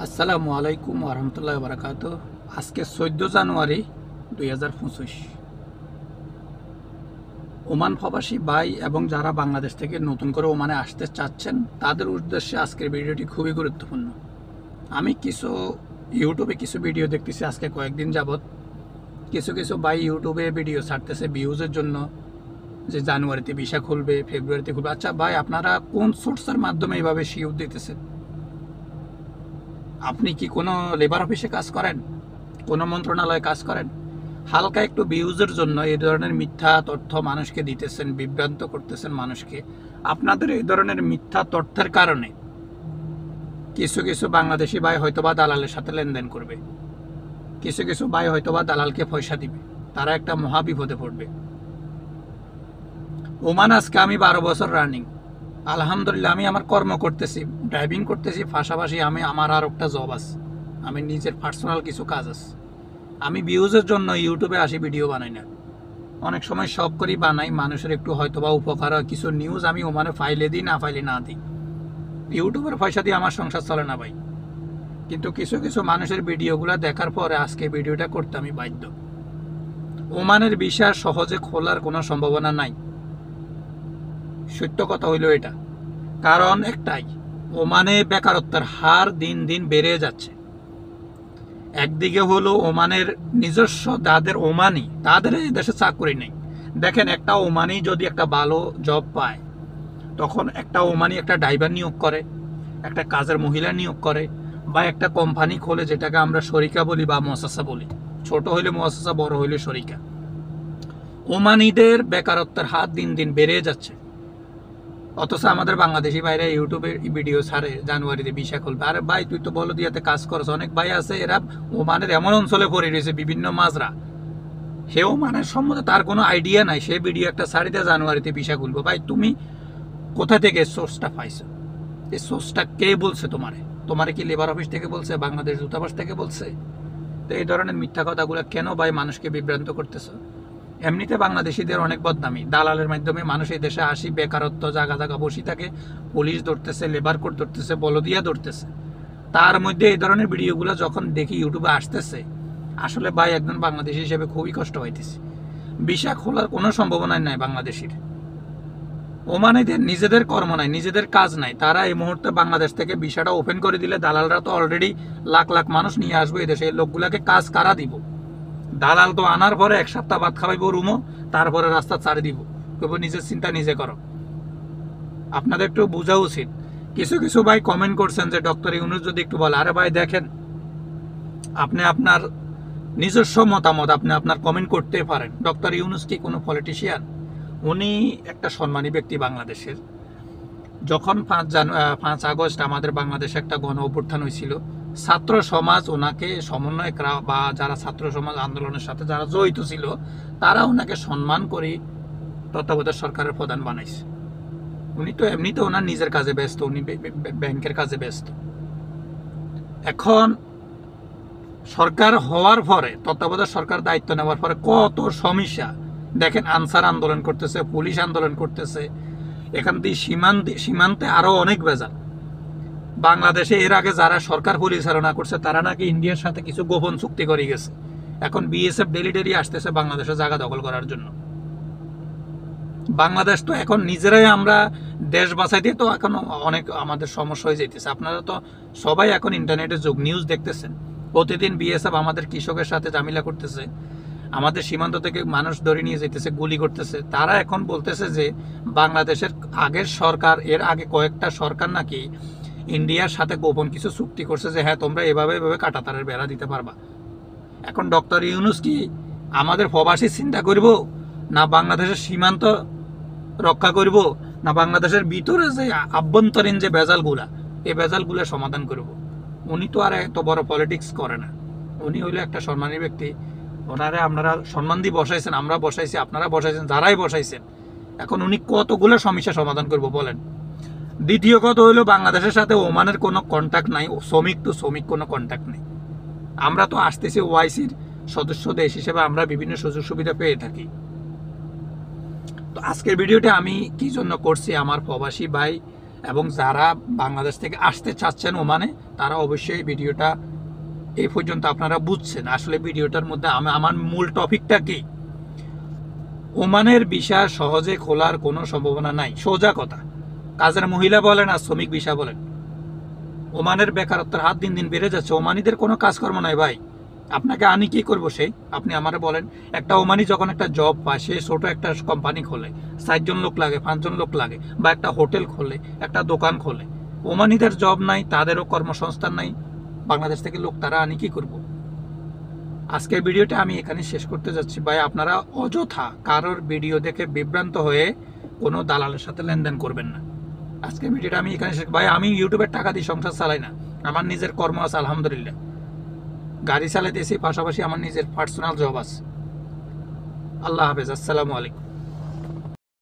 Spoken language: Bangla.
আসসালামু আলাইকুম ওরহমতুল্লাহ বারাকাত। আজকে 14 জানুয়ারি 2025। ওমান প্রবাসী ভাই এবং যারা বাংলাদেশ থেকে নতুন করে ওমানে আসতে চাচ্ছেন তাদের উদ্দেশ্যে আজকের ভিডিওটি খুবই গুরুত্বপূর্ণ। আমি ইউটিউবে কিছু ভিডিও দেখতেছি আজকে কয়েকদিন যাবৎ। কিছু ভাই ইউটিউবে ভিডিও ছাড়তেছে ভিউজের জন্য, যে জানুয়ারিতে ভিসা খুলবে, ফেব্রুয়ারিতে খুলবে। আচ্ছা ভাই, আপনারা কোন সোর্সের মাধ্যমে এইভাবে শিওর দিতেছেন? আপনি কি কোনো লেবার অফিসে কাজ করেন, কোনো মন্ত্রণালয়ে কাজ করেন? হালকা একটু ভিউজের জন্য এই ধরনের মিথ্যা তথ্য মানুষকে দিতেছেন, বিভ্রান্ত করতেছেন মানুষকে। আপনাদের এই ধরনের মিথ্যা তথ্যের কারণে কিছু বাংলাদেশি ভাই হয়তোবা দালালের সাথে লেনদেন করবে, কিছু ভাই হয়তোবা দালালকে পয়সা দিবে, তারা একটা মহা বিপদে পড়বে। ওমান আজকে আমি 12 বছর রানিং, আলহামদুলিল্লাহ। আমি আমার কর্ম করতেছি, ড্রাইভিং করতেছি, পাশাপাশি আমার আর একটা জব আছে, আমি নিজের পার্সোনাল কিছু কাজ আছে। আমি ভিউজের জন্য ইউটিউবে আসি, ভিডিও বানাই না। অনেক সময় সব করেই বানাই, মানুষের একটু হয়তোবা উপকার হয়, কিছু নিউজ আমি ওমানে ফাইলে দিই, না ফাইলে না দিই। ইউটিউবের পয়সা দিয়ে আমার সংসার চলে না ভাই। কিন্তু কিছু মানুষের ভিডিওগুলো দেখার পরে আজকে ভিডিওটা করতে আমি বাধ্য। ওমানের ভিসা সহজে খোলার কোনো সম্ভাবনা নাই, সত্য কথা হইল এটা। কারণ একটাই, ওমানে বেকারত্বের হার দিন দিন বেড়ে যাচ্ছে। একদিকে হলো ওমানের নিজস্ব যাদের ওমানি, তাদের এই দেশে চাকরি নেই। দেখেন, একটা ওমানি যদি একটা ভালো জব পায়, তখন একটা ওমানি একটা ড্রাইভার নিয়োগ করে, একটা কাজের মহিলা নিয়োগ করে, বা একটা কোম্পানি খোলে, যেটাকে আমরা শরিকা বলি বা মুআসাসা বলি। ছোট হইলে মুআসাসা, বড় হইলে শরিকা। ওমানিদের বেকারত্বের হার দিন দিন বেড়ে যাচ্ছে। অথচ আমাদের বাংলাদেশি ভাইরা ইউটিউবে ভিডিও ছাড়ে জানুয়ারিতে ভিসা খুলবে। আরে ভাই, তুই তো বলো দিয়াতে কাজ করছ। অনেক ভাই আছে, এরা ওমানের এমন অঞ্চলে পড়ে রয়েছে, বিভিন্ন মাজরা, সে ওমানের সম্বন্ধে তার কোনো আইডিয়া নাই, সে ভিডিও একটা ছাড়ি দেয় জানুয়ারিতে ভিসা খুলবো। ভাই, তুমি কোথা থেকে সোর্সটা পাইছো? এই সোর্সটা কে বলছে তোমারে কি লেবার অফিস থেকে বলছে, বাংলাদেশ দূতাবাস থেকে বলছে? তো এই ধরনের মিথ্যা কথাগুলো কেন ভাই মানুষকে বিভ্রান্ত করতেছ? এমনিতে বাংলাদেশিদের অনেক বদনামি, দালালের মাধ্যমে মানুষ এই দেশে আসি, বেকারত্ব জায়গা জায়গা বসে থাকে, পুলিশ ধরতেছে, লেবার কোর্ট ধরতেছে, বলদিয়া ধরতেছে। তার মধ্যে এই ধরনের ভিডিওগুলো যখন দেখি ইউটিউবে আসতেছে, আসলে ভাই একজন বাংলাদেশি হিসেবে খুবই কষ্ট হইতেছে। ভিসা খোলার কোনো সম্ভাবনা নাই বাংলাদেশির। ওমানিদের নিজেদের কর্ম নাই, নিজেদের কাজ নাই। তারা এই মুহূর্তে বাংলাদেশ থেকে ভিসাটা ওপেন করে দিলে দালালরা তো অলরেডি লাখ লাখ মানুষ নিয়ে আসবে এই দেশে। এই লোকগুলাকে কাজ কারা দিব? দালাল তো আনার পরে 1 সপ্তাহ বাদ খাওয়াইবো রুমও, তারপরে রাস্তা ছাড়ে দিব, কেবল নিজের চিন্তা নিজে করো। আপনাদের একটু বোঝা উচিত। কিছু ভাই কমেন্ট করছেন যে ডক্টর ইউনূস যদি একটু বলে। আরে ভাই দেখেন, আপনি আপনার নিজস্ব মতামত আপনি আপনার কমেন্ট করতে পারেন। ডক্টর ইউনূস কি কোনো পলিটিশিয়ান? উনি একটা সম্মানী ব্যক্তি বাংলাদেশের। যখন 5 আগস্ট আমাদের বাংলাদেশে একটা গণ অভ্যুত্থান হয়েছিল, ছাত্র সমাজ ওনাকে সমন্বয়করা বা যারা ছাত্র সমাজ আন্দোলনের সাথে যারা জড়িত ছিল, তারা ওনাকে সম্মান করে তত্ত্বাবধায়ক সরকারের প্রধান বানাইছে। উনি তো এমনিতে ওনার নিজের কাজে ব্যস্ত, উনি ব্যাংকের কাজে ব্যস্ত। এখন সরকার হওয়ার পরে, তত্ত্বাবধায়ক সরকার দায়িত্ব নেওয়ার পরে কত সমস্যা দেখেন। আনসার আন্দোলন করতেছে, পুলিশ আন্দোলন করতেছে, এখান থেকে সীমান্তে আরো অনেক ভেজাল। বাংলাদেশে এর আগে যারা সরকার পরিচালনা করছে, তারা নাকি ইন্ডিয়ার সাথে কিছু গোপন চুক্তি করে গেছে। এখন বিএসএফ ডেলি আসতেছে বাংলাদেশের জায়গা দখল করার জন্য। বাংলাদেশ তো এখন নিজেরাই আমরা দেশ বাঁচাইতে তো এখন অনেক আমাদের সমস্যা হয়ে যেতেছে। আপনারা তো সবাই এখন ইন্টারনেটের যুগ, নিউজ দেখতেছেন। প্রতিদিন বিএসএফ আমাদের কৃষকের সাথে ঝামেলা করতেছে, আমাদের সীমান্ত থেকে মানুষ ধরে নিয়ে যেতেছে, গুলি করতেছে। তারা এখন বলতেছে যে বাংলাদেশের আগের সরকার, এর আগে কয়েকটা সরকার নাকি ইন্ডিয়ার সাথে গোপন কিছু চুক্তি করছে, যে হ্যাঁ তোমরা এভাবে কাঁটাতারের বেড়া দিতে পারবা। এখন ডক্টর ইউনূস কি আমাদের প্রবাসী চিন্তা করব, না বাংলাদেশের সীমান্ত রক্ষা করব, না বাংলাদেশের ভিতরে যে আভ্যন্তরীণ যে ভেজালগুলা, এই ভেজালগুলো সমাধান করব? উনি তো আর এত বড় পলিটিক্স করে না। উনি হইলো একটা সম্মানী ব্যক্তি। ওনারে আপনারা সম্মান দিয়ে বসাইছেন, আমরা বসাইছি, আপনারা বসাইছেন, যারাই বসাইছেন। এখন উনি কতগুলো সমস্যা সমাধান করব বলেন? দ্বিতীয় কথা হইলো, বাংলাদেশের সাথে ওমানের কোনো কন্ট্যাক্ট নাই, শ্রমিক টু শ্রমিক কোনো কন্ট্যাক্ট নেই। আমরা তো আসতেছি ওআইসির সদস্য দেশ হিসেবে, আমরা বিভিন্ন সুযোগ সুবিধা পেয়ে থাকি। তো আজকের ভিডিওটা আমি কি জন্য করছি, আমার প্রবাসী ভাই এবং যারা বাংলাদেশ থেকে আসতে চাচ্ছেন ওমানে, তারা অবশ্যই ভিডিওটা এই পর্যন্ত আপনারা বুঝছেন আসলে ভিডিওটার মধ্যে আমার মূল টপিকটা কি। ওমানের ভিসা সহজে খোলার কোনো সম্ভাবনা নাই, সোজা কথা। কাজের মহিলা বলেন আর শ্রমিক ভিসা বলেন, ওমানের বেকারত্বের হার দিন দিন বেড়ে যাচ্ছে। ওমানিদের কোনো কাজকর্ম নাই ভাই, আপনাকে আনি কি করবো সেই, আপনি আমারে বলেন। একটা ওমানি যখন একটা জব পায়, সে ছোট একটা কোম্পানি খোলে, 4 জন লোক লাগে, 5 জন লোক লাগে, বা একটা হোটেল খোলে, একটা দোকান খোলে। ওমানিদের জব নাই, তাদেরও কর্মসংস্থান নাই, বাংলাদেশ থেকে লোক তারা আনি কি করব। আজকের ভিডিওটা আমি এখানে শেষ করতে যাচ্ছি ভাই। আপনারা অযথা কারোর ভিডিও দেখে বিভ্রান্ত হয়ে কোনো দালালের সাথে লেনদেন করবেন না। আজকের ভিডিওটা আমি এখানে শেষ। ভাই আমি ইউটিউবের টাকা দিয়ে সংসার চালাই না, আমার নিজের কর্ম আছে আলহামদুলিল্লাহ, গাড়ি চালাইতেছি, পাশাপাশি আমার নিজের পার্সোনাল জব আছে। আল্লাহ হাফেজ, আসসালামু আলাইকুম।